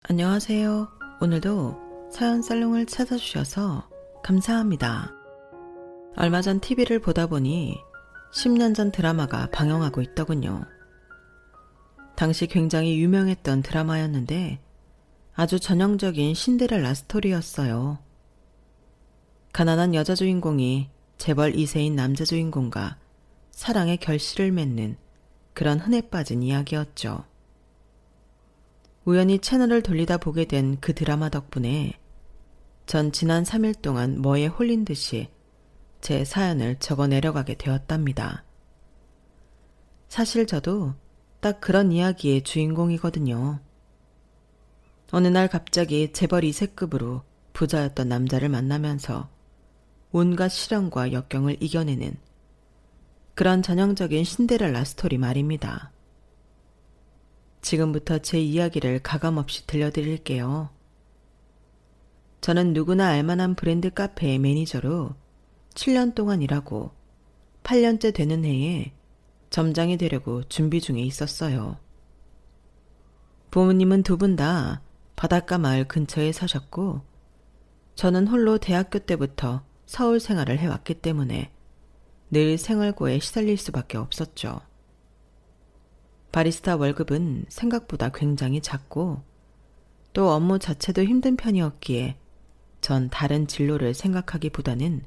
안녕하세요. 오늘도 사연 살롱을 찾아주셔서 감사합니다. 얼마 전 TV를 보다 보니 10년 전 드라마가 방영하고 있더군요. 당시 굉장히 유명했던 드라마였는데 아주 전형적인 신데렐라 스토리였어요. 가난한 여자 주인공이 재벌 2세인 남자 주인공과 사랑의 결실을 맺는 그런 흔해 빠진 이야기였죠. 우연히 채널을 돌리다 보게 된 그 드라마 덕분에 전 지난 3일 동안 뭐에 홀린 듯이 제 사연을 적어 내려가게 되었답니다. 사실 저도 딱 그런 이야기의 주인공이거든요. 어느 날 갑자기 재벌 2세급으로 부자였던 남자를 만나면서 온갖 시련과 역경을 이겨내는 그런 전형적인 신데렐라 스토리 말입니다. 지금부터 제 이야기를 가감없이 들려드릴게요. 저는 누구나 알만한 브랜드 카페의 매니저로 7년 동안 일하고 8년째 되는 해에 점장이 되려고 준비 중에 있었어요. 부모님은 두 분 다 바닷가 마을 근처에 사셨고 저는 홀로 대학교 때부터 서울 생활을 해왔기 때문에 늘 생활고에 시달릴 수밖에 없었죠. 바리스타 월급은 생각보다 굉장히 작고 또 업무 자체도 힘든 편이었기에 전 다른 진로를 생각하기보다는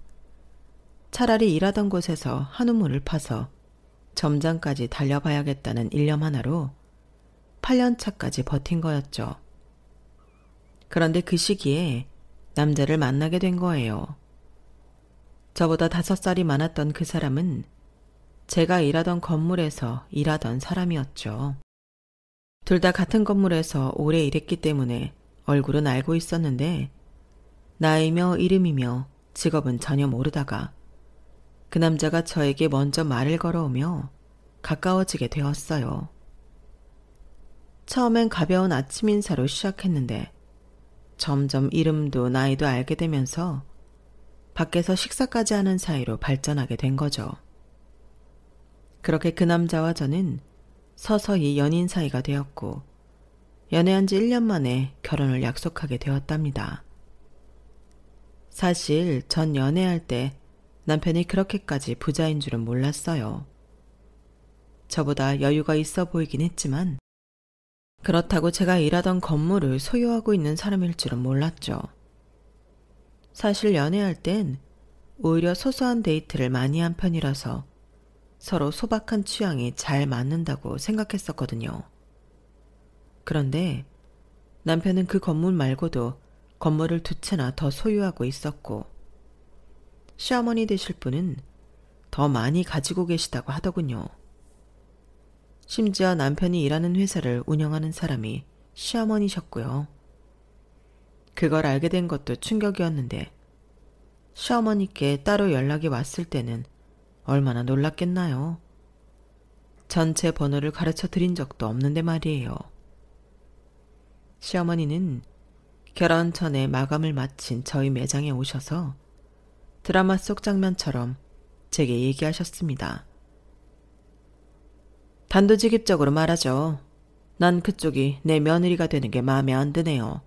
차라리 일하던 곳에서 한 우물을 파서 점장까지 달려봐야겠다는 일념 하나로 8년 차까지 버틴 거였죠. 그런데 그 시기에 남자를 만나게 된 거예요. 저보다 5살이 많았던 그 사람은 제가 일하던 건물에서 일하던 사람이었죠. 둘 다 같은 건물에서 오래 일했기 때문에 얼굴은 알고 있었는데 나이며 이름이며 직업은 전혀 모르다가 그 남자가 저에게 먼저 말을 걸어오며 가까워지게 되었어요. 처음엔 가벼운 아침 인사로 시작했는데 점점 이름도 나이도 알게 되면서 밖에서 식사까지 하는 사이로 발전하게 된 거죠. 그렇게 그 남자와 저는 서서히 연인 사이가 되었고 연애한 지 1년 만에 결혼을 약속하게 되었답니다. 사실 전 연애할 때 남편이 그렇게까지 부자인 줄은 몰랐어요. 저보다 여유가 있어 보이긴 했지만 그렇다고 제가 일하던 건물을 소유하고 있는 사람일 줄은 몰랐죠. 사실 연애할 땐 오히려 소소한 데이트를 많이 한 편이라서 서로 소박한 취향이 잘 맞는다고 생각했었거든요. 그런데 남편은 그 건물 말고도 건물을 2채나 더 소유하고 있었고 시어머니 되실 분은 더 많이 가지고 계시다고 하더군요. 심지어 남편이 일하는 회사를 운영하는 사람이 시어머니셨고요. 그걸 알게 된 것도 충격이었는데 시어머니께 따로 연락이 왔을 때는 얼마나 놀랐겠나요? 전체 번호를 가르쳐 드린 적도 없는데 말이에요. 시어머니는 결혼 전에 마감을 마친 저희 매장에 오셔서 드라마 속 장면처럼 제게 얘기하셨습니다. 단도직입적으로 말하죠. 난 그쪽이 내 며느리가 되는 게 마음에 안 드네요.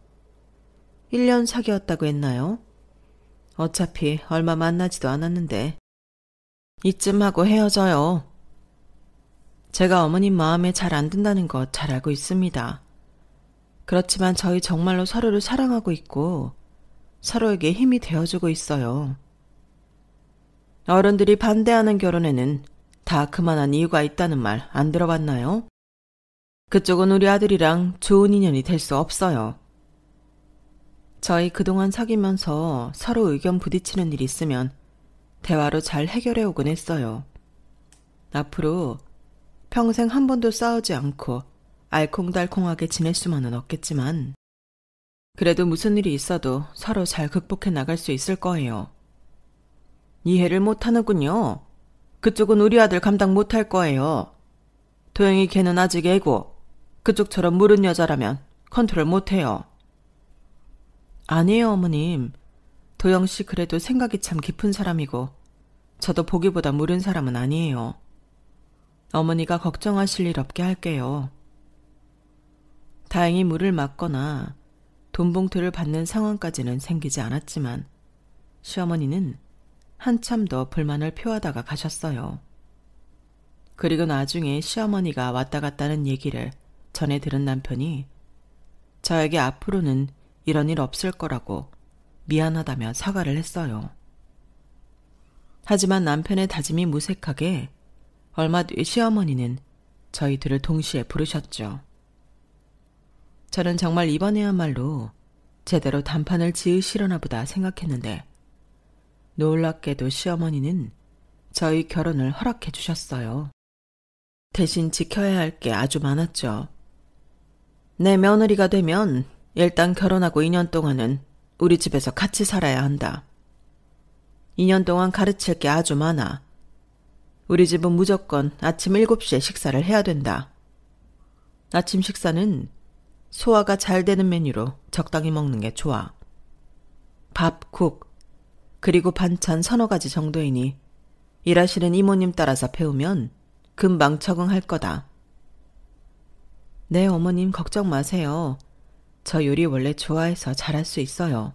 1년 사귀었다고 했나요? 어차피 얼마 만나지도 않았는데 이쯤 하고 헤어져요. 제가 어머님 마음에 잘 안 든다는 거 잘 알고 있습니다. 그렇지만 저희 정말로 서로를 사랑하고 있고 서로에게 힘이 되어주고 있어요. 어른들이 반대하는 결혼에는 다 그만한 이유가 있다는 말 안 들어봤나요? 그쪽은 우리 아들이랑 좋은 인연이 될 수 없어요. 저희 그동안 사귀면서 서로 의견 부딪히는 일 있으면 대화로 잘 해결해 오곤 했어요. 앞으로 평생 한 번도 싸우지 않고 알콩달콩하게 지낼 수만은 없겠지만 그래도 무슨 일이 있어도 서로 잘 극복해 나갈 수 있을 거예요. 이해를 못하는군요. 그쪽은 우리 아들 감당 못할 거예요. 도영이 걔는 아직 애고 그쪽처럼 무른 여자라면 컨트롤 못해요. 아니에요, 어머님. 도영씨 그래도 생각이 참 깊은 사람이고 저도 보기보다 무른 사람은 아니에요. 어머니가 걱정하실 일 없게 할게요. 다행히 물을 맞거나 돈 봉투를 받는 상황까지는 생기지 않았지만 시어머니는 한참 더 불만을 표하다가 가셨어요. 그리고 나중에 시어머니가 왔다 갔다는 얘기를 전해 들은 남편이 저에게 앞으로는 이런 일 없을 거라고 미안하다며 사과를 했어요. 하지만 남편의 다짐이 무색하게 얼마 뒤 시어머니는 저희 둘을 동시에 부르셨죠. 저는 정말 이번에야말로 제대로 단판을 지으시려나 보다 생각했는데 놀랍게도 시어머니는 저희 결혼을 허락해 주셨어요. 대신 지켜야 할 게 아주 많았죠. 내 며느리가 되면 일단 결혼하고 2년 동안은 우리 집에서 같이 살아야 한다. 2년 동안 가르칠 게 아주 많아. 우리 집은 무조건 아침 7시에 식사를 해야 된다. 아침 식사는 소화가 잘 되는 메뉴로 적당히 먹는 게 좋아. 밥, 국, 그리고 반찬 3-4가지 정도이니 일하시는 이모님 따라서 배우면 금방 적응할 거다. 네, 어머님 걱정 마세요. 저 요리 원래 좋아해서 잘할 수 있어요.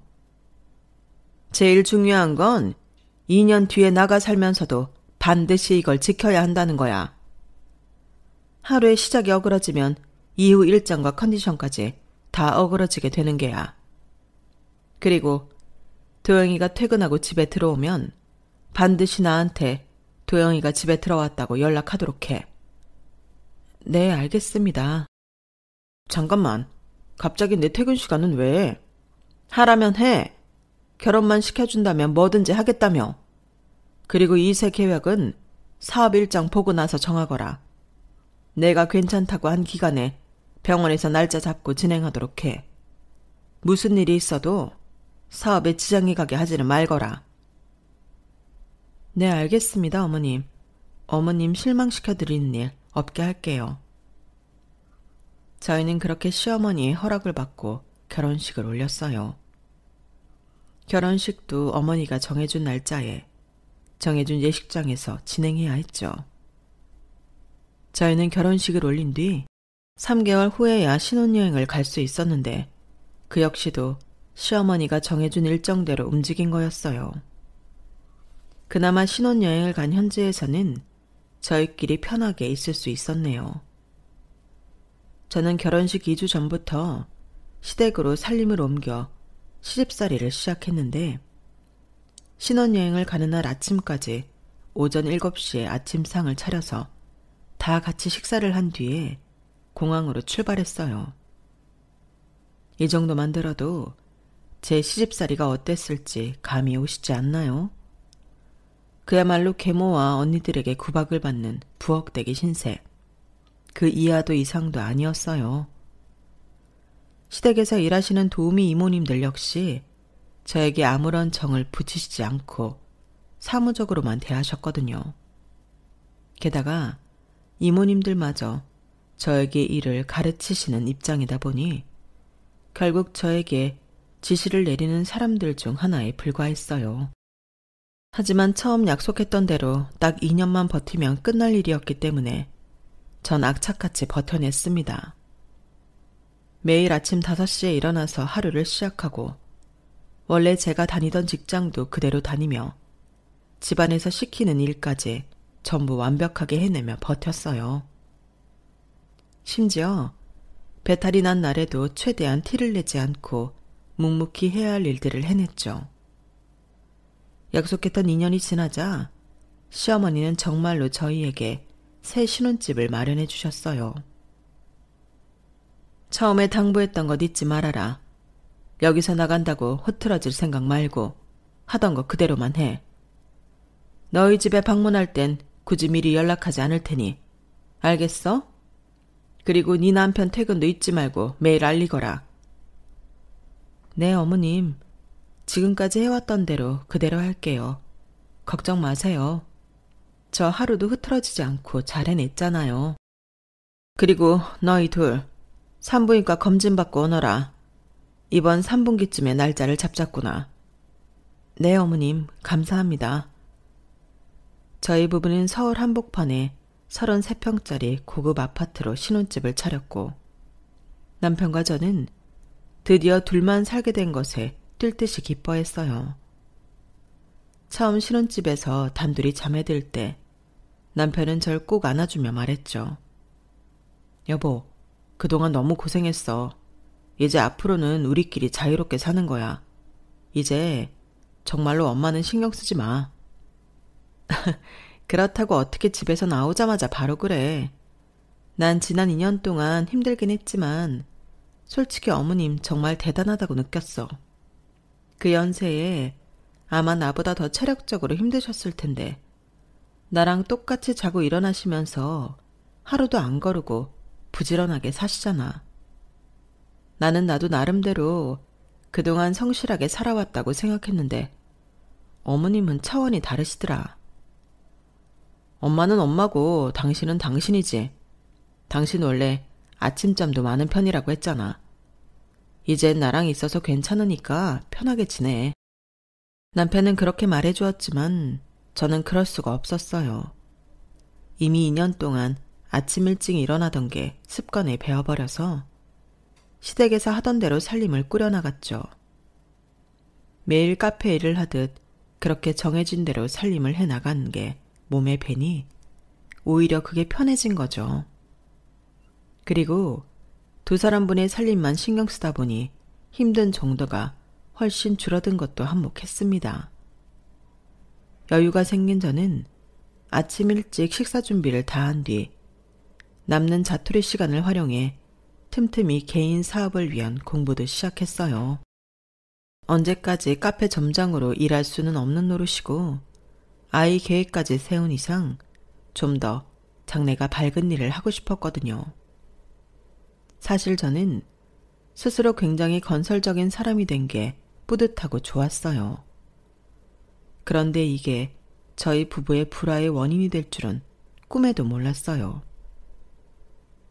제일 중요한 건 2년 뒤에 나가 살면서도 반드시 이걸 지켜야 한다는 거야. 하루의 시작이 어그러지면 이후 일정과 컨디션까지 다 어그러지게 되는 게야. 그리고 도영이가 퇴근하고 집에 들어오면 반드시 나한테 도영이가 집에 들어왔다고 연락하도록 해. 네, 알겠습니다. 잠깐만, 갑자기 내 퇴근 시간은 왜? 하라면 해. 결혼만 시켜준다면 뭐든지 하겠다며. 그리고 이세 계획은 사업 일정 보고 나서 정하거라. 내가 괜찮다고 한 기간에 병원에서 날짜 잡고 진행하도록 해. 무슨 일이 있어도 사업에 지장이 가게 하지는 말거라. 네, 알겠습니다, 어머님. 어머님 실망시켜드리는 일 없게 할게요. 저희는 그렇게 시어머니의 허락을 받고 결혼식을 올렸어요. 결혼식도 어머니가 정해준 날짜에 정해준 예식장에서 진행해야 했죠. 저희는 결혼식을 올린 뒤 3개월 후에야 신혼여행을 갈 수 있었는데 그 역시도 시어머니가 정해준 일정대로 움직인 거였어요. 그나마 신혼여행을 간 현지에서는 저희끼리 편하게 있을 수 있었네요. 저는 결혼식 2주 전부터 시댁으로 살림을 옮겨 시집살이를 시작했는데 신혼여행을 가는 날 아침까지 오전 7시에 아침상을 차려서 다 같이 식사를 한 뒤에 공항으로 출발했어요. 이 정도만 들어도 제 시집살이가 어땠을지 감이 오시지 않나요? 그야말로 계모와 언니들에게 구박을 받는 부엌대기 신세. 그 이하도 이상도 아니었어요. 시댁에서 일하시는 도우미 이모님들 역시 저에게 아무런 정을 붙이시지 않고 사무적으로만 대하셨거든요. 게다가 이모님들마저 저에게 일을 가르치시는 입장이다 보니 결국 저에게 지시를 내리는 사람들 중 하나에 불과했어요. 하지만 처음 약속했던 대로 딱 2년만 버티면 끝날 일이었기 때문에 전 악착같이 버텨냈습니다. 매일 아침 5시에 일어나서 하루를 시작하고 원래 제가 다니던 직장도 그대로 다니며 집안에서 시키는 일까지 전부 완벽하게 해내며 버텼어요. 심지어 배탈이 난 날에도 최대한 티를 내지 않고 묵묵히 해야 할 일들을 해냈죠. 약속했던 2년이 지나자 시어머니는 정말로 저희에게 새 신혼집을 마련해 주셨어요. 처음에 당부했던 것 잊지 말아라. 여기서 나간다고 흐트러질 생각 말고 하던 거 그대로만 해. 너희 집에 방문할 땐 굳이 미리 연락하지 않을 테니 알겠어? 그리고 네 남편 퇴근도 잊지 말고 매일 알리거라. 네, 어머님. 지금까지 해왔던 대로 그대로 할게요. 걱정 마세요. 저 하루도 흐트러지지 않고 잘 해냈잖아요. 그리고 너희 둘 산부인과 검진받고 오너라. 이번 3분기쯤에 날짜를 잡자꾸나. 네, 어머님. 감사합니다. 저희 부부는 서울 한복판에 33평짜리 고급 아파트로 신혼집을 차렸고 남편과 저는 드디어 둘만 살게 된 것에 뛸 듯이 기뻐했어요. 처음 신혼집에서 단둘이 잠에 들 때 남편은 절 꼭 안아주며 말했죠. 여보, 그동안 너무 고생했어. 이제 앞으로는 우리끼리 자유롭게 사는 거야. 이제 정말로 엄마는 신경 쓰지 마. 그렇다고 어떻게 집에서 나오자마자 바로 그래. 난 지난 2년 동안 힘들긴 했지만 솔직히 어머님 정말 대단하다고 느꼈어. 그 연세에 아마 나보다 더 체력적으로 힘드셨을 텐데 나랑 똑같이 자고 일어나시면서 하루도 안 거르고 부지런하게 사시잖아. 나는 나도 나름대로 그동안 성실하게 살아왔다고 생각했는데 어머님은 차원이 다르시더라. 엄마는 엄마고 당신은 당신이지. 당신 원래 아침잠도 많은 편이라고 했잖아. 이젠 나랑 있어서 괜찮으니까 편하게 지내. 남편은 그렇게 말해주었지만 저는 그럴 수가 없었어요. 이미 2년 동안 아침 일찍 일어나던 게 습관에 배어버려서 시댁에서 하던 대로 살림을 꾸려나갔죠. 매일 카페 일을 하듯 그렇게 정해진 대로 살림을 해나가는 게 몸에 배니 오히려 그게 편해진 거죠. 그리고 두 사람분의 살림만 신경 쓰다 보니 힘든 정도가 훨씬 줄어든 것도 한몫했습니다. 여유가 생긴 저는 아침 일찍 식사 준비를 다 한 뒤 남는 자투리 시간을 활용해 틈틈이 개인 사업을 위한 공부도 시작했어요. 언제까지 카페 점장으로 일할 수는 없는 노릇이고 아이 계획까지 세운 이상 좀 더 장래가 밝은 일을 하고 싶었거든요. 사실 저는 스스로 굉장히 건설적인 사람이 된 게 뿌듯하고 좋았어요. 그런데 이게 저희 부부의 불화의 원인이 될 줄은 꿈에도 몰랐어요.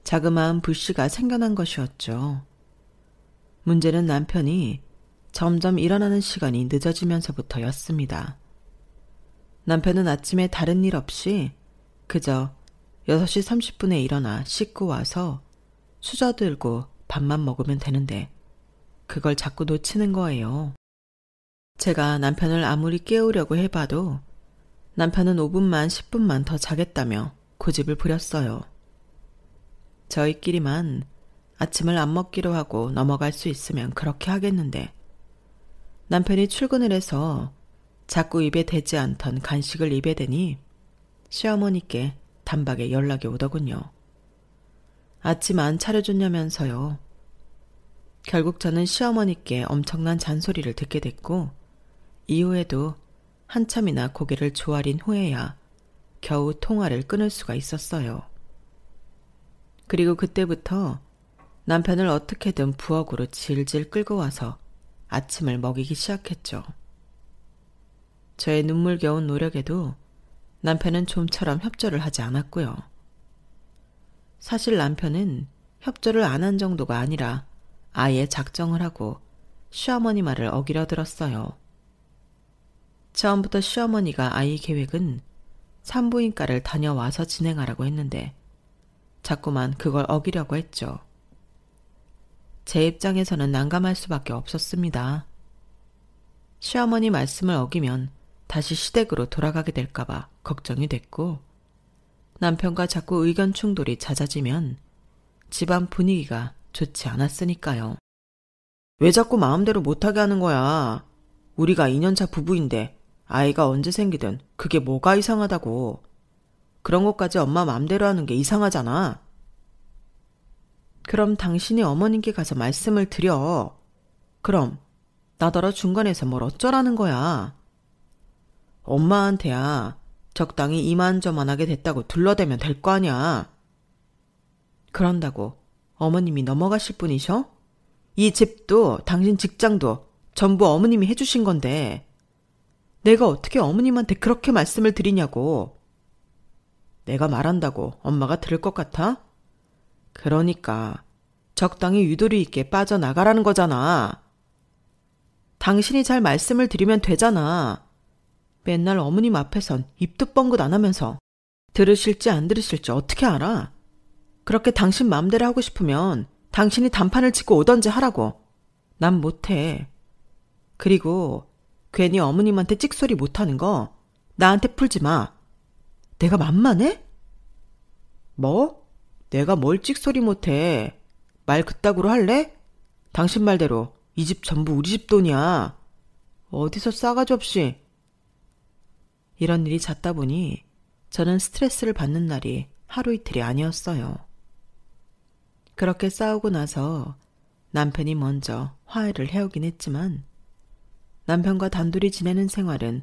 자그마한 불씨가 생겨난 것이었죠. 문제는 남편이 점점 일어나는 시간이 늦어지면서부터였습니다. 남편은 아침에 다른 일 없이 그저 6시 30분에 일어나 씻고 와서 수저 들고 밥만 먹으면 되는데 그걸 자꾸 놓치는 거예요. 제가 남편을 아무리 깨우려고 해봐도 남편은 5분만 10분만 더 자겠다며 고집을 부렸어요. 저희끼리만 아침을 안 먹기로 하고 넘어갈 수 있으면 그렇게 하겠는데 남편이 출근을 해서 자꾸 입에 대지 않던 간식을 입에 대니 시어머니께 단박에 연락이 오더군요. 아침 안 차려줬냐면서요. 결국 저는 시어머니께 엄청난 잔소리를 듣게 됐고 이후에도 한참이나 고개를 조아린 후에야 겨우 통화를 끊을 수가 있었어요. 그리고 그때부터 남편을 어떻게든 부엌으로 질질 끌고 와서 아침을 먹이기 시작했죠. 저의 눈물겨운 노력에도 남편은 좀처럼 협조를 하지 않았고요. 사실 남편은 협조를 안 한 정도가 아니라 아예 작정을 하고 시어머니 말을 어기려 들었어요. 처음부터 시어머니가 아이 계획은 산부인과를 다녀와서 진행하라고 했는데 자꾸만 그걸 어기려고 했죠. 제 입장에서는 난감할 수밖에 없었습니다. 시어머니 말씀을 어기면 다시 시댁으로 돌아가게 될까봐 걱정이 됐고 남편과 자꾸 의견 충돌이 잦아지면 집안 분위기가 좋지 않았으니까요. 왜 자꾸 마음대로 못하게 하는 거야? 우리가 2년차 부부인데 아이가 언제 생기든 그게 뭐가 이상하다고. 그런 것까지 엄마 마음대로 하는 게 이상하잖아. 그럼 당신이 어머님께 가서 말씀을 드려. 그럼 나더러 중간에서 뭘 어쩌라는 거야. 엄마한테야 적당히 이만저만하게 됐다고 둘러대면 될 거 아니야. 그런다고 어머님이 넘어가실 분이셔? 이 집도 당신 직장도 전부 어머님이 해주신 건데 내가 어떻게 어머님한테 그렇게 말씀을 드리냐고. 내가 말한다고 엄마가 들을 것 같아? 그러니까 적당히 유도리 있게 빠져나가라는 거잖아. 당신이 잘 말씀을 드리면 되잖아. 맨날 어머님 앞에선 입도 뻥긋 안 하면서 들으실지 안 들으실지 어떻게 알아? 그렇게 당신 마음대로 하고 싶으면 당신이 단판을 치고 오던지 하라고. 난 못해. 그리고 괜히 어머님한테 찍소리 못하는 거 나한테 풀지 마. 내가 만만해? 뭐? 내가 뭘 찍소리 못해. 말 그따구로 할래? 당신 말대로 이 집 전부 우리 집 돈이야. 어디서 싸가지 없이. 이런 일이 잦다 보니 저는 스트레스를 받는 날이 하루 이틀이 아니었어요. 그렇게 싸우고 나서 남편이 먼저 화해를 해오긴 했지만 남편과 단둘이 지내는 생활은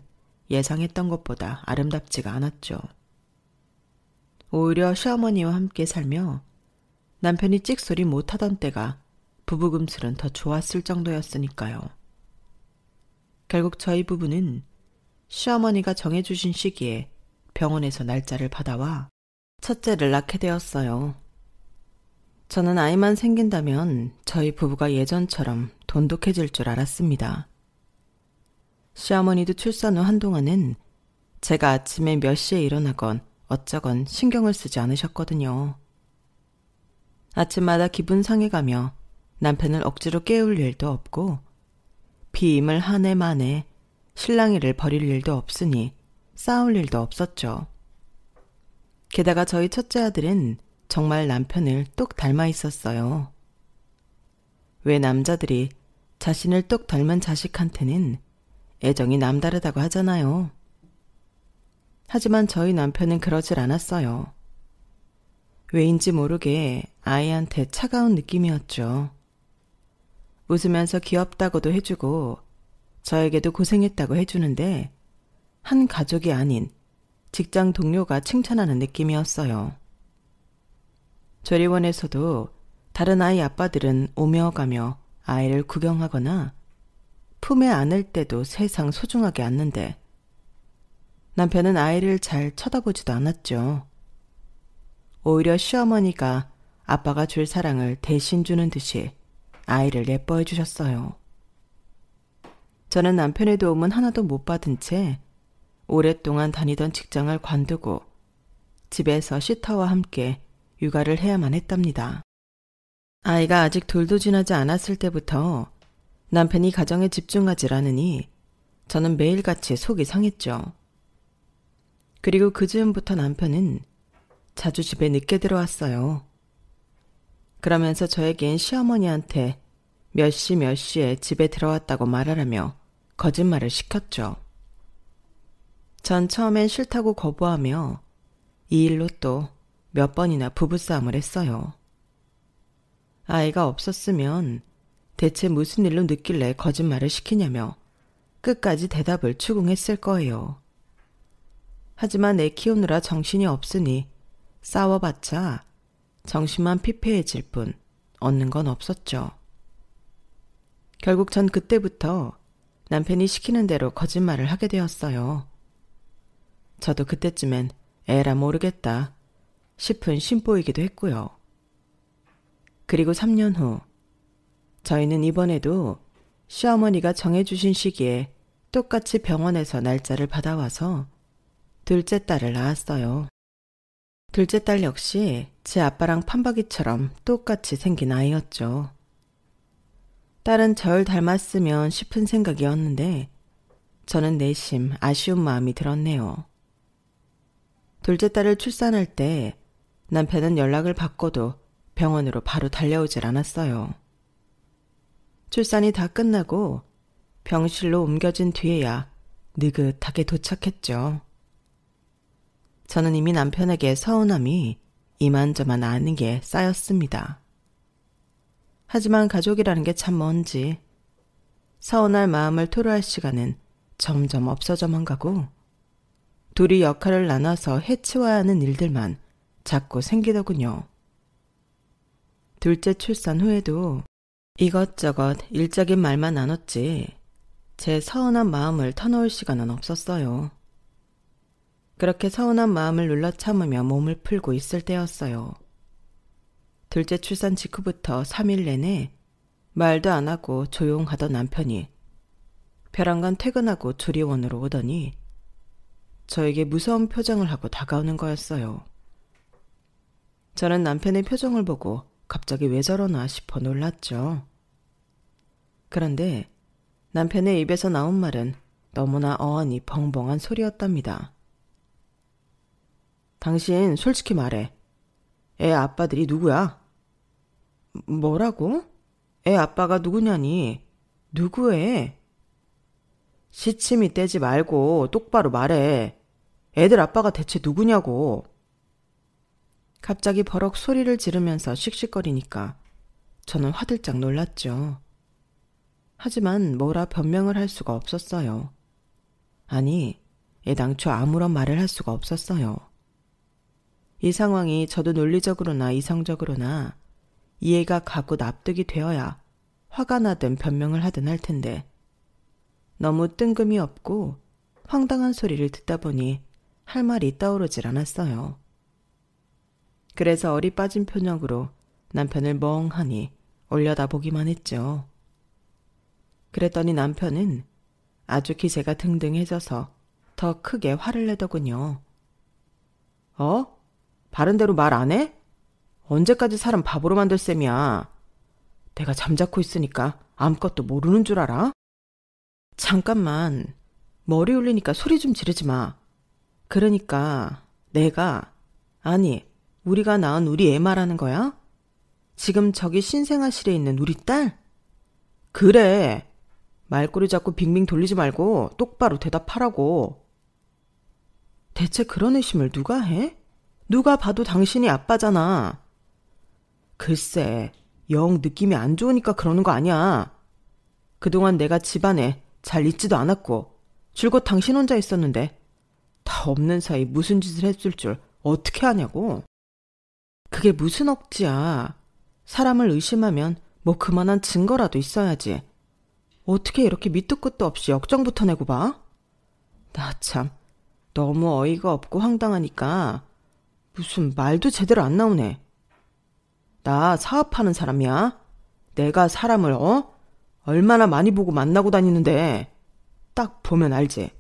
예상했던 것보다 아름답지가 않았죠. 오히려 시어머니와 함께 살며 남편이 찍소리 못하던 때가 부부금슬은 더 좋았을 정도였으니까요. 결국 저희 부부는 시어머니가 정해주신 시기에 병원에서 날짜를 받아와 첫째를 낳게 되었어요. 저는 아이만 생긴다면 저희 부부가 예전처럼 돈독해질 줄 알았습니다. 시어머니도 출산 후 한동안은 제가 아침에 몇 시에 일어나건 어쩌건 신경을 쓰지 않으셨거든요. 아침마다 기분 상해가며 남편을 억지로 깨울 일도 없고 비임을 한 해 만에 실랑이를 벌일 일도 없으니 싸울 일도 없었죠. 게다가 저희 첫째 아들은 정말 남편을 똑 닮아 있었어요. 왜 남자들이 자신을 똑 닮은 자식한테는 애정이 남다르다고 하잖아요. 하지만 저희 남편은 그러질 않았어요. 왜인지 모르게 아이한테 차가운 느낌이었죠. 웃으면서 귀엽다고도 해주고 저에게도 고생했다고 해주는데 한 가족이 아닌 직장 동료가 칭찬하는 느낌이었어요. 조리원에서도 다른 아이 아빠들은 오며 가며 아이를 구경하거나 품에 안을 때도 세상 소중하게 안는데 남편은 아이를 잘 쳐다보지도 않았죠. 오히려 시어머니가 아빠가 줄 사랑을 대신 주는 듯이 아이를 예뻐해 주셨어요. 저는 남편의 도움은 하나도 못 받은 채 오랫동안 다니던 직장을 관두고 집에서 시터와 함께 육아를 해야만 했답니다. 아이가 아직 돌도 지나지 않았을 때부터 남편이 가정에 집중하질 않으니 저는 매일같이 속이 상했죠. 그리고 그 즈음부터 남편은 자주 집에 늦게 들어왔어요. 그러면서 저에겐 시어머니한테 몇 시에 집에 들어왔다고 말하라며 거짓말을 시켰죠. 전 처음엔 싫다고 거부하며 이 일로 또 몇 번이나 부부싸움을 했어요. 아이가 없었으면 대체 무슨 일로 늦길래 거짓말을 시키냐며 끝까지 대답을 추궁했을 거예요. 하지만 애 키우느라 정신이 없으니 싸워봤자 정신만 피폐해질 뿐 얻는 건 없었죠. 결국 전 그때부터 남편이 시키는 대로 거짓말을 하게 되었어요. 저도 그때쯤엔 에라 모르겠다 싶은 심보이기도 했고요. 그리고 3년 후 저희는 이번에도 시어머니가 정해주신 시기에 똑같이 병원에서 날짜를 받아와서 둘째 딸을 낳았어요. 둘째 딸 역시 제 아빠랑 판박이처럼 똑같이 생긴 아이였죠. 딸은 절 닮았으면 싶은 생각이었는데 저는 내심 아쉬운 마음이 들었네요. 둘째 딸을 출산할 때 남편은 연락을 받고도 병원으로 바로 달려오질 않았어요. 출산이 다 끝나고 병실로 옮겨진 뒤에야 느긋하게 도착했죠. 저는 이미 남편에게 서운함이 이만저만 아는 게 쌓였습니다. 하지만 가족이라는 게 참 먼지 서운할 마음을 토로할 시간은 점점 없어져만 가고 둘이 역할을 나눠서 해치워야 하는 일들만 자꾸 생기더군요. 둘째 출산 후에도 이것저것 일적인 말만 나눴지 제 서운한 마음을 터놓을 시간은 없었어요. 그렇게 서운한 마음을 눌러 참으며 몸을 풀고 있을 때였어요. 둘째 출산 직후부터 3일 내내 말도 안 하고 조용하던 남편이 벼랑간 퇴근하고 조리원으로 오더니 저에게 무서운 표정을 하고 다가오는 거였어요. 저는 남편의 표정을 보고 갑자기 왜 저러나 싶어 놀랐죠. 그런데 남편의 입에서 나온 말은 너무나 어안이 벙벙한 소리였답니다. 당신 솔직히 말해. 애 아빠들이 누구야? 뭐라고? 애 아빠가 누구냐니? 누구애? 시치미 떼지 말고 똑바로 말해. 애들 아빠가 대체 누구냐고. 갑자기 버럭 소리를 지르면서 씩씩거리니까 저는 화들짝 놀랐죠. 하지만 뭐라 변명을 할 수가 없었어요. 아니, 애당초 아무런 말을 할 수가 없었어요. 이 상황이 저도 논리적으로나 이성적으로나 이해가 가고 납득이 되어야 화가 나든 변명을 하든 할 텐데 너무 뜬금이 없고 황당한 소리를 듣다 보니 할 말이 떠오르질 않았어요. 그래서 어리 빠진 표정으로 남편을 멍하니 올려다보기만 했죠. 그랬더니 남편은 아주 기세가 등등해져서 더 크게 화를 내더군요. 바른대로 말 안 해? 언제까지 사람 바보로 만들 셈이야. 내가 잠자코 있으니까 아무것도 모르는 줄 알아? 잠깐만, 머리 올리니까 소리 좀 지르지 마. 그러니까 우리가 낳은 우리 애 말하는 거야? 지금 저기 신생아실에 있는 우리 딸? 그래. 말꼬리 잡고 빙빙 돌리지 말고 똑바로 대답하라고. 대체 그런 의심을 누가 해? 누가 봐도 당신이 아빠잖아. 글쎄, 영 느낌이 안 좋으니까 그러는 거 아니야. 그동안 내가 집안에 잘 있지도 않았고 줄곧 당신 혼자 있었는데 다 없는 사이 무슨 짓을 했을 줄 어떻게 아냐고. 그게 무슨 억지야. 사람을 의심하면 뭐 그만한 증거라도 있어야지. 어떻게 이렇게 밑도 끝도 없이 역정부터 내고 봐? 나 참 너무 어이가 없고 황당하니까 무슨 말도 제대로 안 나오네. 나 사업하는 사람이야. 내가 사람을 얼마나 많이 보고 만나고 다니는데 딱 보면 알지.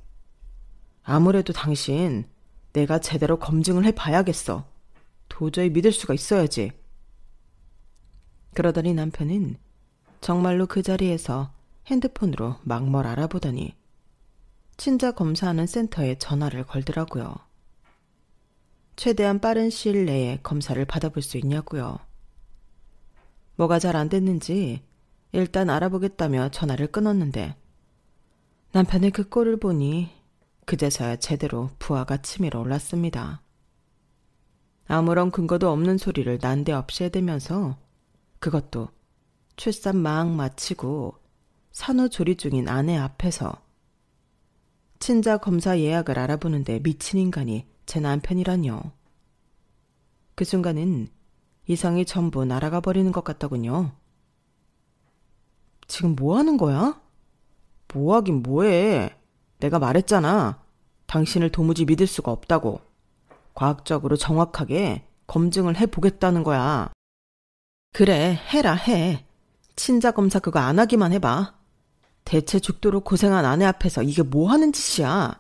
아무래도 당신 내가 제대로 검증을 해봐야겠어. 도저히 믿을 수가 있어야지. 그러더니 남편은 정말로 그 자리에서 핸드폰으로 막 뭘 알아보더니 친자 검사하는 센터에 전화를 걸더라고요. 최대한 빠른 시일 내에 검사를 받아볼 수 있냐고요. 뭐가 잘 안 됐는지 일단 알아보겠다며 전화를 끊었는데 남편의 그 꼴을 보니 그제서야 제대로 부하가 치밀어 올랐습니다. 아무런 근거도 없는 소리를 난데없이 해대면서 그것도 출산 막 마치고 산후조리 중인 아내 앞에서 친자 검사 예약을 알아보는데 미친 인간이 제 남편이란요. 그 순간은 이성이 전부 날아가 버리는 것 같더군요. 지금 뭐 하는 거야? 뭐 하긴 뭐해. 내가 말했잖아. 당신을 도무지 믿을 수가 없다고. 과학적으로 정확하게 검증을 해보겠다는 거야. 그래, 해라 해. 친자 검사 그거 안 하기만 해봐. 대체 죽도록 고생한 아내 앞에서 이게 뭐 하는 짓이야.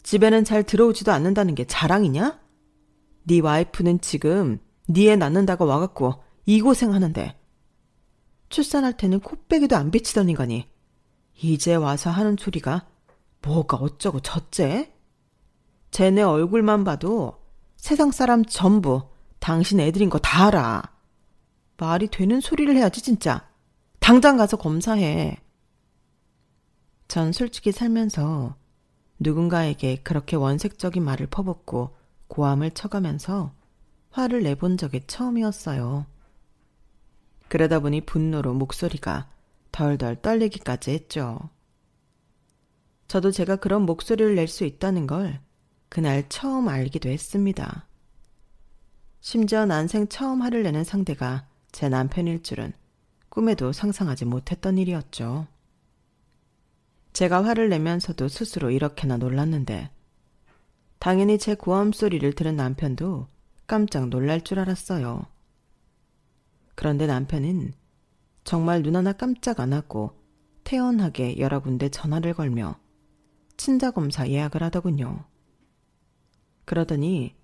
집에는 잘 들어오지도 않는다는 게 자랑이냐? 네 와이프는 지금 네 애 낳는다고 와갖고 이 고생하는데 출산할 때는 코빼기도 안 비치던 인간이 이제 와서 하는 소리가 뭐가 어쩌고 저째? 쟤네 얼굴만 봐도 세상 사람 전부 당신 애들인 거 다 알아. 말이 되는 소리를 해야지 진짜. 당장 가서 검사해. 전 솔직히 살면서 누군가에게 그렇게 원색적인 말을 퍼붓고 고함을 쳐가면서 화를 내본 적이 처음이었어요. 그러다 보니 분노로 목소리가 덜덜 떨리기까지 했죠. 저도 제가 그런 목소리를 낼 수 있다는 걸 그날 처음 알기도 했습니다. 심지어 난생 처음 화를 내는 상대가 제 남편일 줄은 꿈에도 상상하지 못했던 일이었죠. 제가 화를 내면서도 스스로 이렇게나 놀랐는데 당연히 제 고함 소리를 들은 남편도 깜짝 놀랄 줄 알았어요. 그런데 남편은 정말 눈 하나 깜짝 안 하고 태연하게 여러 군데 전화를 걸며 친자검사 예약을 하더군요. 그러더니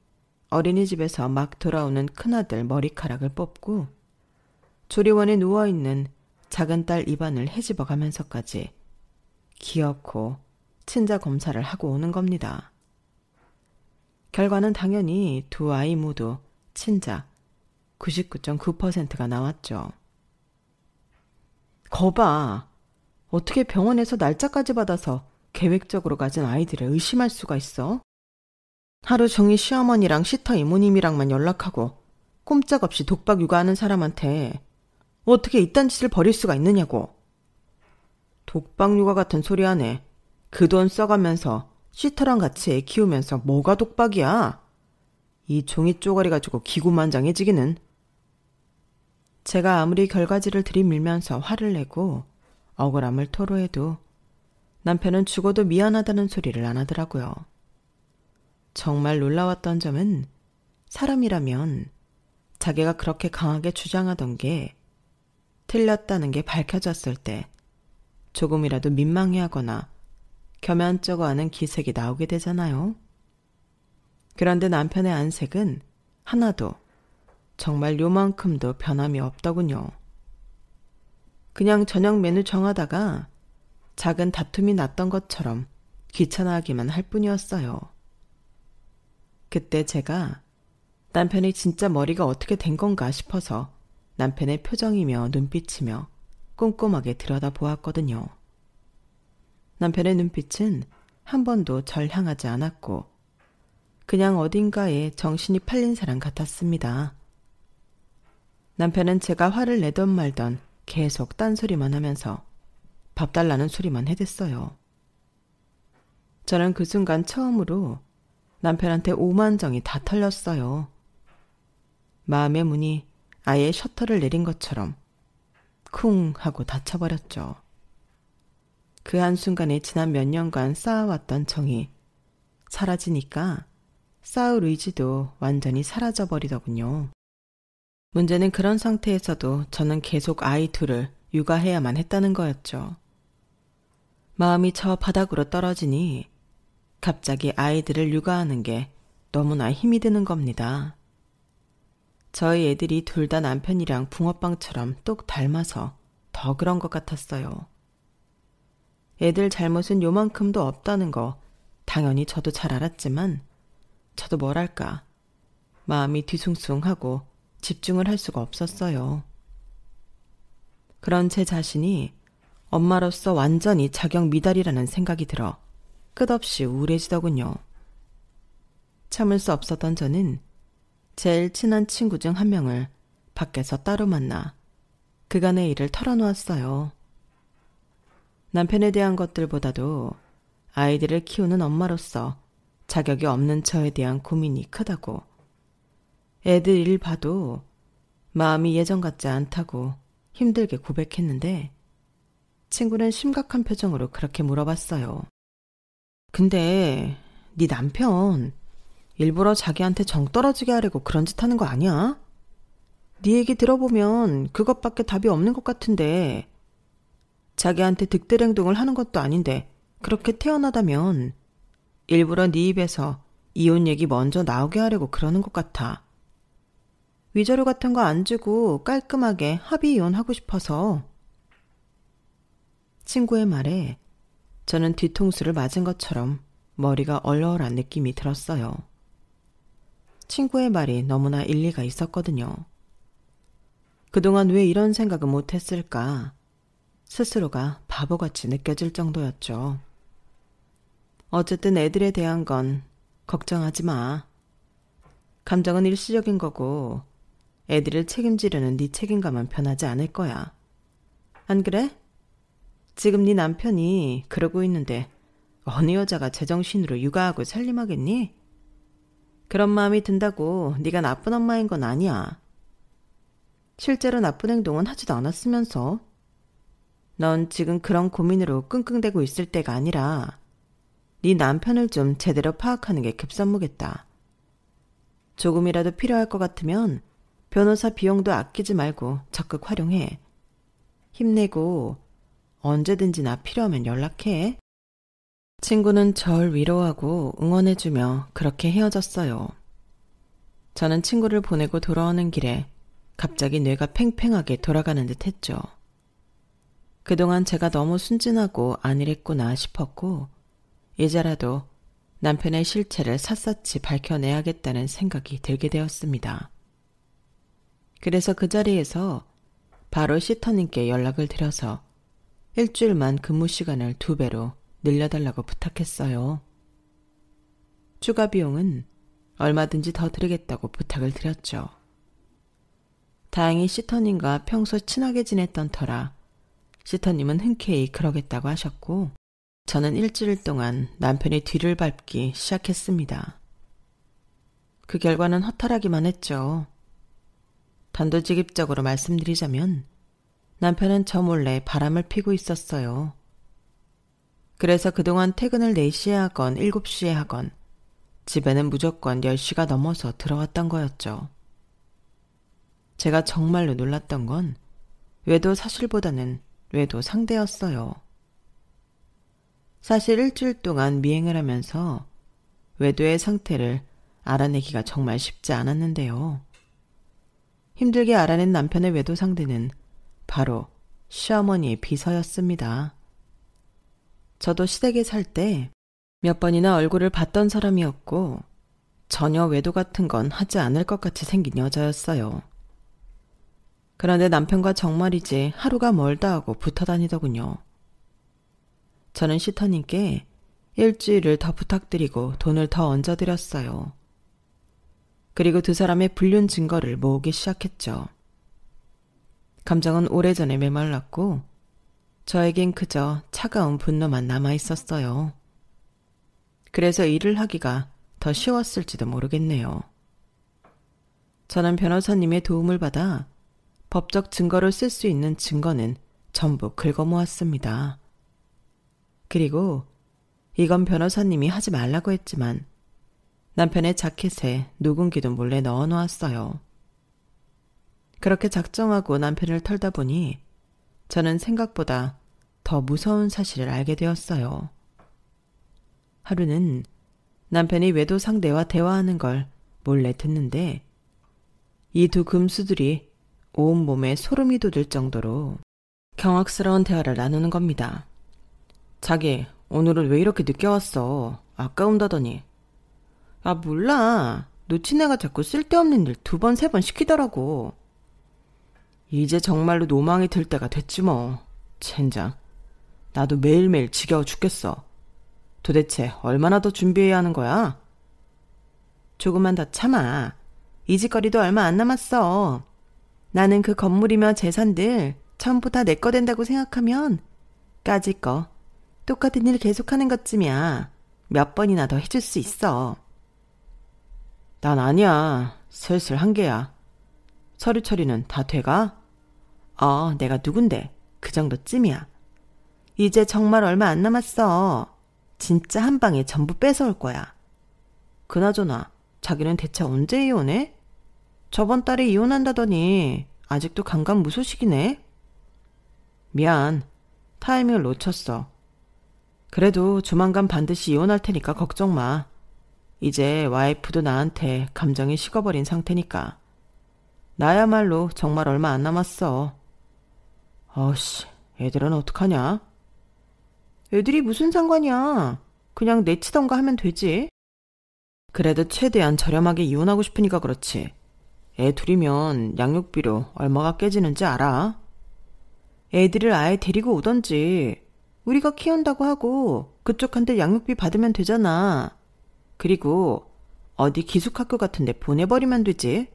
어린이집에서 막 돌아오는 큰아들 머리카락을 뽑고 조리원에 누워있는 작은 딸 입안을 헤집어 가면서까지 기어코 친자 검사를 하고 오는 겁니다. 결과는 당연히 두 아이 모두 친자 99.9%가 나왔죠. 거봐. 어떻게 병원에서 날짜까지 받아서 계획적으로 가진 아이들을 의심할 수가 있어? 하루 종일 시어머니랑 시터 이모님이랑만 연락하고 꼼짝없이 독박 육아하는 사람한테 어떻게 이딴 짓을 벌일 수가 있느냐고. 독박 육아 같은 소리 하네. 그 돈 써가면서 시터랑 같이 애 키우면서 뭐가 독박이야? 이 종이 쪼가리 가지고 기구만장해지기는. 제가 아무리 결과지를 들이밀면서 화를 내고 억울함을 토로해도 남편은 죽어도 미안하다는 소리를 안 하더라고요. 정말 놀라웠던 점은 사람이라면 자기가 그렇게 강하게 주장하던 게 틀렸다는 게 밝혀졌을 때 조금이라도 민망해하거나 겸연쩍어하는 기색이 나오게 되잖아요. 그런데 남편의 안색은 하나도, 정말 요만큼도 변함이 없더군요. 그냥 저녁 메뉴 정하다가 작은 다툼이 났던 것처럼 귀찮아하기만 할 뿐이었어요. 그때 제가 남편이 진짜 머리가 어떻게 된 건가 싶어서 남편의 표정이며 눈빛이며 꼼꼼하게 들여다보았거든요. 남편의 눈빛은 한 번도 절 향하지 않았고 그냥 어딘가에 정신이 팔린 사람 같았습니다. 남편은 제가 화를 내던 말던 계속 딴소리만 하면서 밥 달라는 소리만 해댔어요. 저는 그 순간 처음으로 남편한테 오만정이 다 털렸어요. 마음의 문이 아예 셔터를 내린 것처럼 쿵 하고 닫혀버렸죠. 그 한순간에 지난 몇 년간 쌓아왔던 정이 사라지니까 쌓을 의지도 완전히 사라져버리더군요. 문제는 그런 상태에서도 저는 계속 아이 둘을 육아해야만 했다는 거였죠. 마음이 저 바닥으로 떨어지니 갑자기 아이들을 육아하는 게 너무나 힘이 드는 겁니다. 저희 애들이 둘 다 남편이랑 붕어빵처럼 똑 닮아서 더 그런 것 같았어요. 애들 잘못은 요만큼도 없다는 거 당연히 저도 잘 알았지만 저도 뭐랄까 마음이 뒤숭숭하고 집중을 할 수가 없었어요. 그런 제 자신이 엄마로서 완전히 자격 미달이라는 생각이 들어 끝없이 우울해지더군요. 참을 수 없었던 저는 제일 친한 친구 중 한 명을 밖에서 따로 만나 그간의 일을 털어놓았어요. 남편에 대한 것들보다도 아이들을 키우는 엄마로서 자격이 없는 저에 대한 고민이 크다고, 애들 일 봐도 마음이 예전 같지 않다고 힘들게 고백했는데 친구는 심각한 표정으로 그렇게 물어봤어요. 근데 네 남편 일부러 자기한테 정 떨어지게 하려고 그런 짓 하는 거 아니야? 네 얘기 들어보면 그것밖에 답이 없는 것 같은데 자기한테 득될 행동을 하는 것도 아닌데 그렇게 태어나다면 일부러 네 입에서 이혼 얘기 먼저 나오게 하려고 그러는 것 같아. 위자료 같은 거 안 주고 깔끔하게 합의 이혼하고 싶어서. 친구의 말에 저는 뒤통수를 맞은 것처럼 머리가 얼얼한 느낌이 들었어요. 친구의 말이 너무나 일리가 있었거든요. 그동안 왜 이런 생각을 못했을까? 스스로가 바보같이 느껴질 정도였죠. 어쨌든 애들에 대한 건 걱정하지 마. 감정은 일시적인 거고 애들을 책임지려는 네 책임감은 변하지 않을 거야. 안 그래? 지금 네 남편이 그러고 있는데 어느 여자가 제정신으로 육아하고 살림하겠니? 그런 마음이 든다고 네가 나쁜 엄마인 건 아니야. 실제로 나쁜 행동은 하지도 않았으면서. 넌 지금 그런 고민으로 끙끙대고 있을 때가 아니라 네 남편을 좀 제대로 파악하는 게 급선무겠다. 조금이라도 필요할 것 같으면 변호사 비용도 아끼지 말고 적극 활용해. 힘내고 언제든지 나 필요하면 연락해. 친구는 절 위로하고 응원해주며 그렇게 헤어졌어요. 저는 친구를 보내고 돌아오는 길에 갑자기 뇌가 팽팽하게 돌아가는 듯 했죠. 그동안 제가 너무 순진하고 안일했구나 싶었고 이제라도 남편의 실체를 샅샅이 밝혀내야겠다는 생각이 들게 되었습니다. 그래서 그 자리에서 바로 시터님께 연락을 드려서 일주일만 근무 시간을 2배로 늘려달라고 부탁했어요. 추가 비용은 얼마든지 더 드리겠다고 부탁을 드렸죠. 다행히 시터님과 평소 친하게 지냈던 터라 시터님은 흔쾌히 그러겠다고 하셨고 저는 일주일 동안 남편의 뒤를 밟기 시작했습니다. 그 결과는 허탈하기만 했죠. 단도직입적으로 말씀드리자면 남편은 저 몰래 바람을 피고 있었어요. 그래서 그동안 퇴근을 4시에 하건 7시에 하건 집에는 무조건 10시가 넘어서 들어왔던 거였죠. 제가 정말로 놀랐던 건 외도 사실보다는 외도 상대였어요. 사실 일주일 동안 미행을 하면서 외도의 상태를 알아내기가 정말 쉽지 않았는데요. 힘들게 알아낸 남편의 외도 상대는 바로 시어머니의 비서였습니다. 저도 시댁에 살 때 몇 번이나 얼굴을 봤던 사람이었고 전혀 외도 같은 건 하지 않을 것 같이 생긴 여자였어요. 그런데 남편과 정말이지 하루가 멀다 하고 붙어 다니더군요. 저는 시터님께 일주일을 더 부탁드리고 돈을 더 얹어드렸어요. 그리고 두 사람의 불륜 증거를 모으기 시작했죠. 감정은 오래전에 메말랐고 저에겐 그저 차가운 분노만 남아있었어요. 그래서 일을 하기가 더 쉬웠을지도 모르겠네요. 저는 변호사님의 도움을 받아 법적 증거로 쓸 수 있는 증거는 전부 긁어모았습니다. 그리고 이건 변호사님이 하지 말라고 했지만 남편의 자켓에 누군기도 몰래 넣어놓았어요. 그렇게 작정하고 남편을 털다 보니 저는 생각보다 더 무서운 사실을 알게 되었어요. 하루는 남편이 외도 상대와 대화하는 걸 몰래 듣는데 이 두 금수들이 온몸에 소름이 돋을 정도로 경악스러운 대화를 나누는 겁니다. 자기, 오늘은 왜 이렇게 늦게 왔어? 아까운다더니. 아, 몰라. 놓친 애가 자꾸 쓸데없는 일 2번, 3번 시키더라고. 이제 정말로 노망이 들 때가 됐지 뭐. 젠장. 나도 매일매일 지겨워 죽겠어. 도대체 얼마나 더 준비해야 하는 거야? 조금만 더 참아. 이 짓거리도 얼마 안 남았어. 나는 그 건물이며 재산들 전부 다 내 거 된다고 생각하면 까짓 거 똑같은 일 계속하는 것쯤이야. 몇 번이나 더 해줄 수 있어. 난 아니야. 슬슬 한계야. 서류 처리는 다 돼가? 내가 누군데. 그 정도쯤이야. 이제 정말 얼마 안 남았어. 진짜 한 방에 전부 뺏어올 거야. 그나저나 자기는 대체 언제 이혼해? 저번 달에 이혼한다더니 아직도 강간무소식이네. 미안. 타이밍을 놓쳤어. 그래도 조만간 반드시 이혼할 테니까 걱정 마. 이제 와이프도 나한테 감정이 식어버린 상태니까. 나야말로 정말 얼마 안 남았어. 어씨, 애들은 어떡하냐? 애들이 무슨 상관이야. 그냥 내치던가 하면 되지. 그래도 최대한 저렴하게 이혼하고 싶으니까 그렇지. 애 둘이면 양육비로 얼마가 깨지는지 알아? 애들을 아예 데리고 오던지 우리가 키운다고 하고 그쪽한테 양육비 받으면 되잖아. 그리고 어디 기숙학교 같은 데 보내버리면 되지.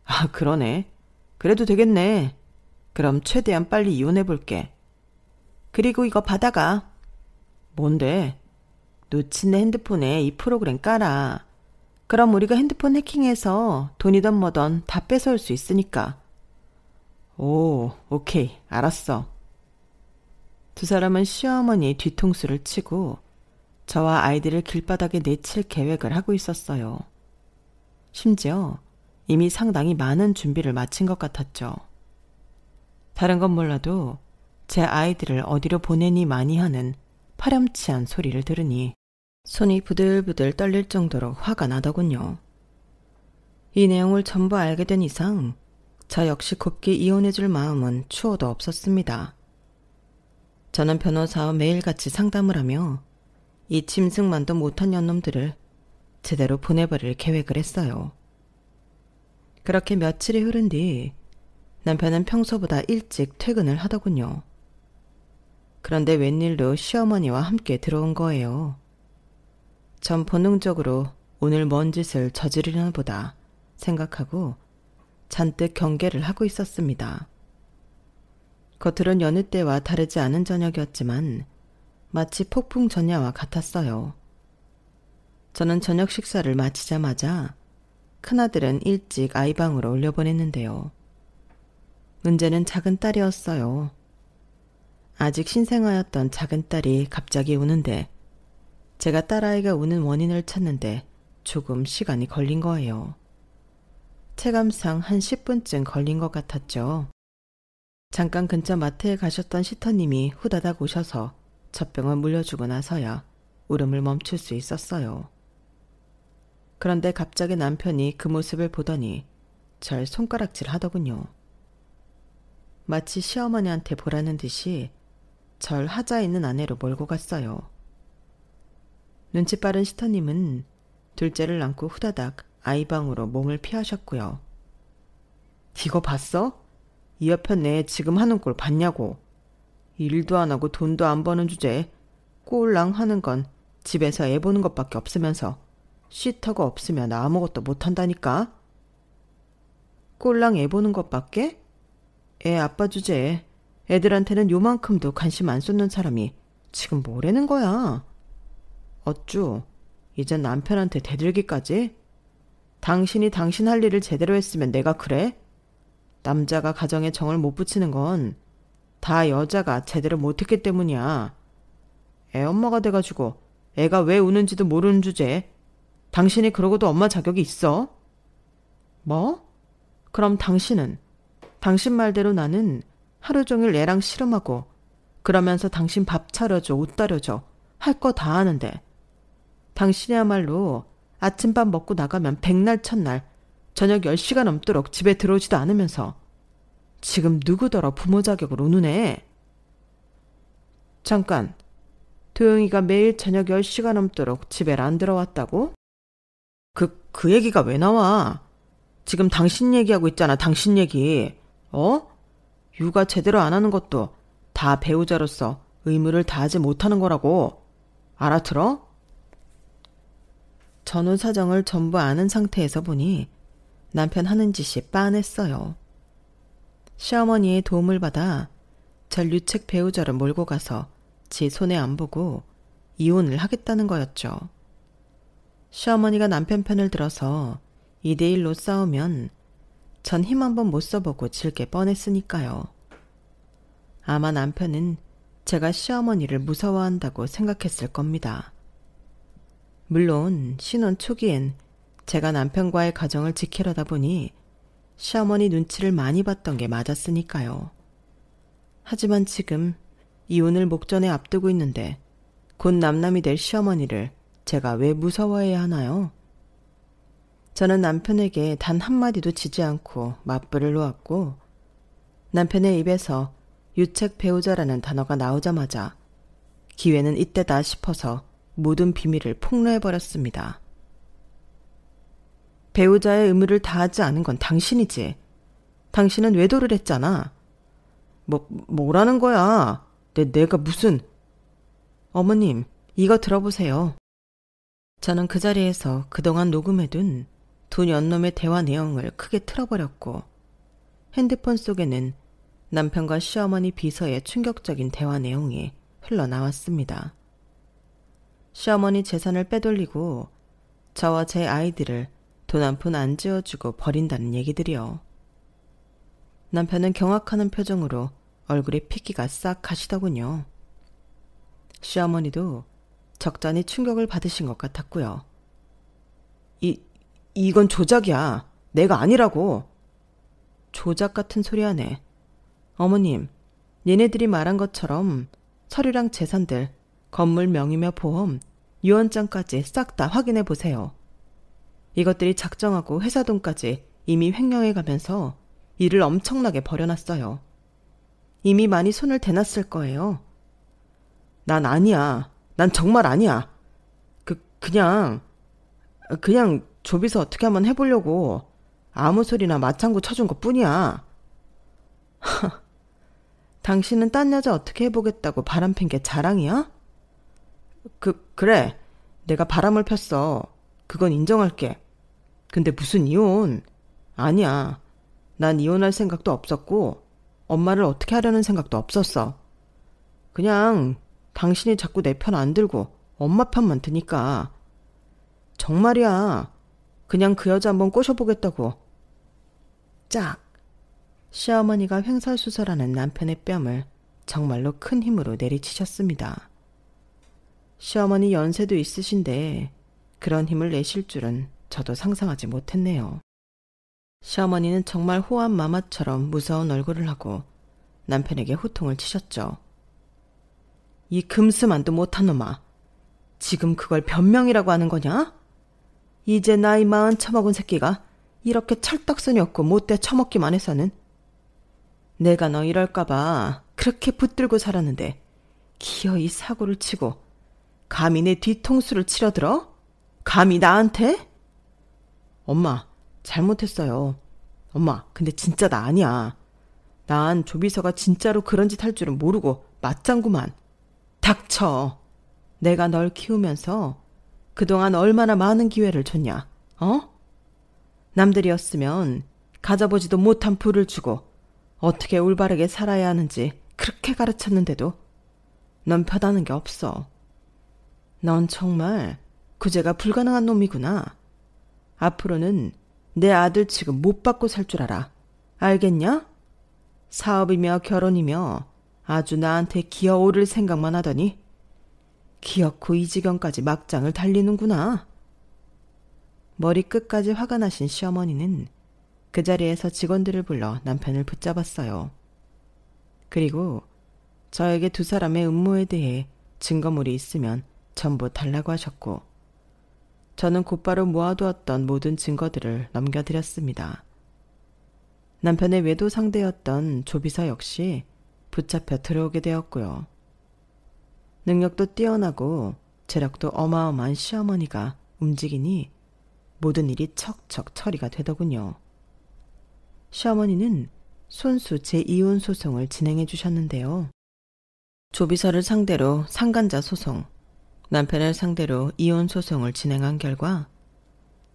아, 그러네. 그래도 되겠네. 그럼 최대한 빨리 이혼해볼게. 그리고 이거 받아가. 뭔데? 놓친 내 핸드폰에 이 프로그램 깔아. 그럼 우리가 핸드폰 해킹해서 돈이든 뭐든 다 뺏어올 수 있으니까. 오, 오케이. 알았어. 두 사람은 시어머니의 뒤통수를 치고 저와 아이들을 길바닥에 내칠 계획을 하고 있었어요. 심지어 이미 상당히 많은 준비를 마친 것 같았죠. 다른 건 몰라도 제 아이들을 어디로 보내니 많이 하는 파렴치한 소리를 들으니 손이 부들부들 떨릴 정도로 화가 나더군요. 이 내용을 전부 알게 된 이상 저 역시 곱게 이혼해줄 마음은 추호도 없었습니다. 저는 변호사와 매일같이 상담을 하며 이 짐승만도 못한 년놈들을 제대로 보내버릴 계획을 했어요. 그렇게 며칠이 흐른 뒤 남편은 평소보다 일찍 퇴근을 하더군요. 그런데 웬일로 시어머니와 함께 들어온 거예요. 전 본능적으로 오늘 뭔 짓을 저지르나 보다 생각하고 잔뜩 경계를 하고 있었습니다. 겉으론 여느 때와 다르지 않은 저녁이었지만 마치 폭풍 전야와 같았어요. 저는 저녁 식사를 마치자마자 큰아들은 일찍 아이방으로 올려보냈는데요. 문제는 작은 딸이었어요. 아직 신생아였던 작은 딸이 갑자기 우는데 제가 딸아이가 우는 원인을 찾는데 조금 시간이 걸린 거예요. 체감상 한 10분쯤 걸린 것 같았죠. 잠깐 근처 마트에 가셨던 시터님이 후다닥 오셔서 젖병을 물려주고 나서야 울음을 멈출 수 있었어요. 그런데 갑자기 남편이 그 모습을 보더니 절 손가락질 하더군요. 마치 시어머니한테 보라는 듯이 절 하자 있는 아내로 몰고 갔어요. 눈치 빠른 시터님은 둘째를 안고 후다닥 아이방으로 몸을 피하셨고요. 이거 봤어? 이 여편 내 지금 하는 꼴 봤냐고. 일도 안 하고 돈도 안 버는 주제에 꼴랑 하는 건 집에서 애 보는 것밖에 없으면서 시터가 없으면 아무것도 못한다니까. 꼴랑 애 보는 것밖에? 애 아빠 주제에 애들한테는 요만큼도 관심 안 쏟는 사람이 지금 뭐라는 거야? 어쭈, 이젠 남편한테 대들기까지? 당신이 당신 할 일을 제대로 했으면 내가 그래? 남자가 가정에 정을 못 붙이는 건 다 여자가 제대로 못했기 때문이야. 애 엄마가 돼가지고 애가 왜 우는지도 모르는 주제에 당신이 그러고도 엄마 자격이 있어? 뭐? 그럼 당신은? 당신 말대로 나는 하루 종일 애랑 씨름하고 그러면서 당신 밥 차려줘, 옷 다려줘 할 거 다 하는데 당신이야말로 아침밥 먹고 나가면 백날 첫날 저녁 10시가 넘도록 집에 들어오지도 않으면서 지금 누구더러 부모 자격을 우는애? 잠깐, 도영이가 매일 저녁 10시가 넘도록 집에 안 들어왔다고? 그 얘기가 왜 나와? 지금 당신 얘기하고 있잖아, 당신 얘기. 육아 제대로 안 하는 것도 다 배우자로서 의무를 다하지 못하는 거라고. 알아들어? 전후 사정을 전부 아는 상태에서 보니 남편 하는 짓이 빤했어요. 시어머니의 도움을 받아 절 유책 배우자를 몰고 가서 지 손에 안 보고 이혼을 하겠다는 거였죠. 시어머니가 남편 편을 들어서 2대1로 싸우면 전 힘 한번 못 써보고 질 게 뻔했으니까요. 아마 남편은 제가 시어머니를 무서워한다고 생각했을 겁니다. 물론 신혼 초기엔 제가 남편과의 가정을 지키려다 보니 시어머니 눈치를 많이 봤던 게 맞았으니까요. 하지만 지금 이혼을 목전에 앞두고 있는데 곧 남남이 될 시어머니를 제가 왜 무서워해야 하나요? 저는 남편에게 단 한마디도 지지 않고 맞불을 놓았고 남편의 입에서 유책 배우자라는 단어가 나오자마자 기회는 이때다 싶어서 모든 비밀을 폭로해버렸습니다. 배우자의 의무를 다하지 않은 건 당신이지. 당신은 외도를 했잖아. 뭐라는 거야? 내가 무슨... 어머님, 이거 들어보세요. 저는 그 자리에서 그동안 녹음해둔 두 년놈의 대화 내용을 크게 틀어버렸고 핸드폰 속에는 남편과 시어머니 비서의 충격적인 대화 내용이 흘러나왔습니다. 시어머니 재산을 빼돌리고 저와 제 아이들을 돈 한 푼 안 지어주고 버린다는 얘기들이요. 남편은 경악하는 표정으로 얼굴에 핏기가 싹 가시더군요. 시어머니도 적잖이 충격을 받으신 것 같았고요. 이건 조작이야. 내가 아니라고. 조작 같은 소리 하네. 어머님, 얘네들이 말한 것처럼 서류랑 재산들, 건물 명의며 보험, 유언장까지 싹 다 확인해 보세요. 이것들이 작정하고 회사 돈까지 이미 횡령해 가면서 일을 엄청나게 벌여놨어요. 이미 많이 손을 대놨을 거예요. 난 아니야. 난 정말 아니야. 그냥 조비서 어떻게 한번 해보려고 아무 소리나 맞장구 쳐준 것 뿐이야. 당신은 딴 여자 어떻게 해보겠다고 바람 핀 게 자랑이야? 그래. 내가 바람을 폈어. 그건 인정할게. 근데 무슨 이혼? 아니야. 난 이혼할 생각도 없었고 엄마를 어떻게 하려는 생각도 없었어. 그냥 당신이 자꾸 내 편 안 들고 엄마 편만 드니까. 정말이야. 그냥 그 여자 한번 꼬셔보겠다고. 짝! 시어머니가 횡설수설하는 남편의 뺨을 정말로 큰 힘으로 내리치셨습니다. 시어머니 연세도 있으신데 그런 힘을 내실 줄은 저도 상상하지 못했네요. 시어머니는 정말 호암 마마처럼 무서운 얼굴을 하고 남편에게 호통을 치셨죠. 이 금스만도 못한 놈아. 지금 그걸 변명이라고 하는 거냐? 이제 나이 40 처먹은 새끼가 이렇게 찰떡선이 없고 못돼 처먹기만 해서는. 내가 너 이럴까봐 그렇게 붙들고 살았는데 기어이 사고를 치고 감히 내 뒤통수를 치러들어? 감히 나한테? 엄마, 잘못했어요. 엄마, 근데 진짜 나 아니야. 난 조비서가 진짜로 그런 짓 할 줄은 모르고 맞장구만. 닥쳐. 내가 널 키우면서 그동안 얼마나 많은 기회를 줬냐, 어? 남들이었으면 가져보지도 못한 부를 주고 어떻게 올바르게 살아야 하는지 그렇게 가르쳤는데도 넌 변하는 게 없어. 넌 정말 구제가 불가능한 놈이구나. 앞으로는 내 아들 취급 못 받고 살 줄 알아. 알겠냐? 사업이며 결혼이며 아주 나한테 기어오를 생각만 하더니 기어코 이 지경까지 막장을 달리는구나. 머리끝까지 화가 나신 시어머니는 그 자리에서 직원들을 불러 남편을 붙잡았어요. 그리고 저에게 두 사람의 음모에 대해 증거물이 있으면 전부 달라고 하셨고 저는 곧바로 모아두었던 모든 증거들을 넘겨드렸습니다. 남편의 외도 상대였던 조비서 역시 붙잡혀 들어오게 되었고요. 능력도 뛰어나고 재력도 어마어마한 시어머니가 움직이니 모든 일이 척척 처리가 되더군요. 시어머니는 손수 제2혼 소송을 진행해 주셨는데요. 조비서를 상대로 상간자 소송, 남편을 상대로 이혼 소송을 진행한 결과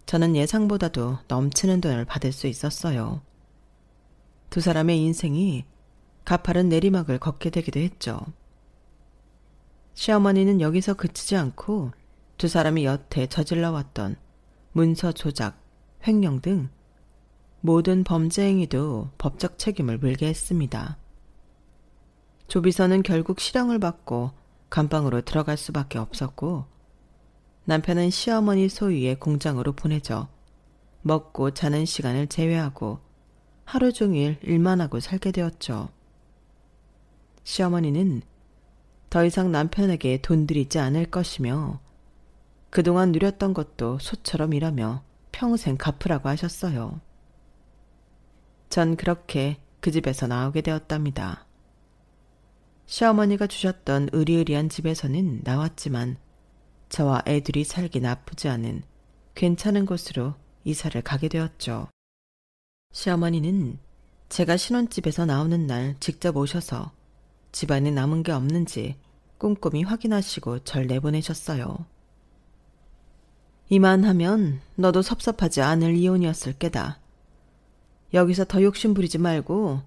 저는 예상보다도 넘치는 돈을 받을 수 있었어요. 두 사람의 인생이 가파른 내리막을 걷게 되기도 했죠. 시어머니는 여기서 그치지 않고 두 사람이 여태 저질러왔던 문서 조작, 횡령 등 모든 범죄 행위도 법적 책임을 물게 했습니다. 조비서는 결국 실형을 받고 감방으로 들어갈 수밖에 없었고 남편은 시어머니 소유의 공장으로 보내져 먹고 자는 시간을 제외하고 하루 종일 일만 하고 살게 되었죠. 시어머니는 더 이상 남편에게 돈 들이지 않을 것이며 그동안 누렸던 것도 소처럼 일하며 평생 갚으라고 하셨어요. 전 그렇게 그 집에서 나오게 되었답니다. 시어머니가 주셨던 으리으리한 집에서는 나왔지만 저와 애들이 살기 나쁘지 않은 괜찮은 곳으로 이사를 가게 되었죠. 시어머니는 제가 신혼집에서 나오는 날 직접 오셔서 집안에 남은 게 없는지 꼼꼼히 확인하시고 절 내보내셨어요. 이만하면 너도 섭섭하지 않을 이혼이었을 게다. 여기서 더 욕심 부리지 말고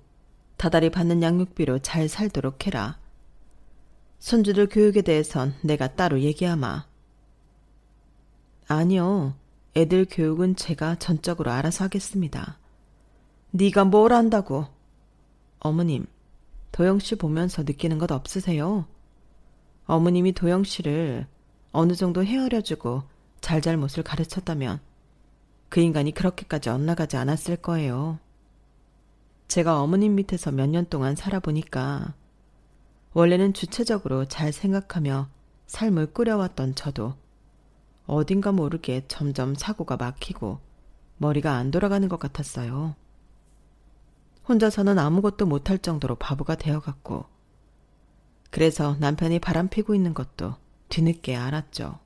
다달이 받는 양육비로 잘 살도록 해라. 손주들 교육에 대해선 내가 따로 얘기하마. 아니요. 애들 교육은 제가 전적으로 알아서 하겠습니다. 네가 뭘 안다고. 어머님, 도영씨 보면서 느끼는 것 없으세요? 어머님이 도영씨를 어느 정도 헤아려주고 잘잘못을 가르쳤다면 그 인간이 그렇게까지 엇나가지 않았을 거예요. 제가 어머님 밑에서 몇 년 동안 살아보니까 원래는 주체적으로 잘 생각하며 삶을 꾸려왔던 저도 어딘가 모르게 점점 사고가 막히고 머리가 안 돌아가는 것 같았어요. 혼자서는 아무것도 못할 정도로 바보가 되어갔고 그래서 남편이 바람피고 있는 것도 뒤늦게 알았죠.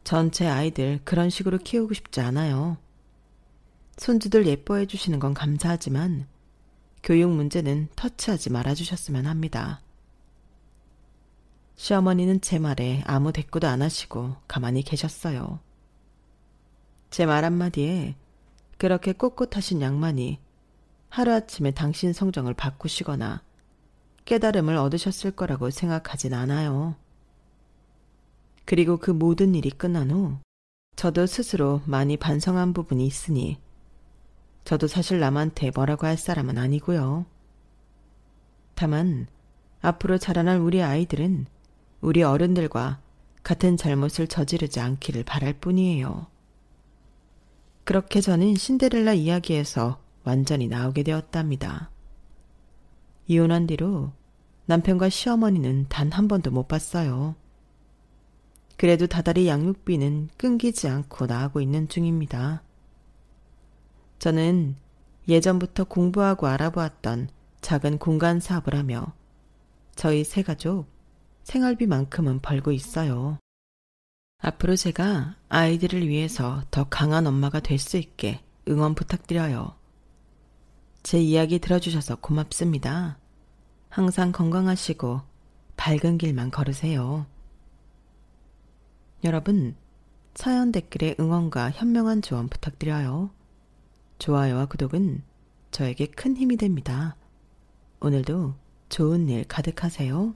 전체 아이들 그런 식으로 키우고 싶지 않아요. 손주들 예뻐해 주시는 건 감사하지만 교육 문제는 터치하지 말아주셨으면 합니다. 시어머니는 제 말에 아무 대꾸도 안 하시고 가만히 계셨어요. 제 말 한마디에 그렇게 꼿꼿하신 양반이 하루아침에 당신 성정을 바꾸시거나 깨달음을 얻으셨을 거라고 생각하진 않아요. 그리고 그 모든 일이 끝난 후 저도 스스로 많이 반성한 부분이 있으니 저도 사실 남한테 뭐라고 할 사람은 아니고요. 다만 앞으로 자라날 우리 아이들은 우리 어른들과 같은 잘못을 저지르지 않기를 바랄 뿐이에요. 그렇게 저는 신데렐라 이야기에서 완전히 나오게 되었답니다. 이혼한 뒤로 남편과 시어머니는 단 한 번도 못 봤어요. 그래도 다달이 양육비는 끊기지 않고 나가고 있는 중입니다. 저는 예전부터 공부하고 알아보았던 작은 공간 사업을 하며 저희 세 가족 생활비만큼은 벌고 있어요. 앞으로 제가 아이들을 위해서 더 강한 엄마가 될 수 있게 응원 부탁드려요. 제 이야기 들어주셔서 고맙습니다. 항상 건강하시고 밝은 길만 걸으세요. 여러분, 사연 댓글에 응원과 현명한 조언 부탁드려요. 좋아요와 구독은 저에게 큰 힘이 됩니다. 오늘도 좋은 일 가득하세요.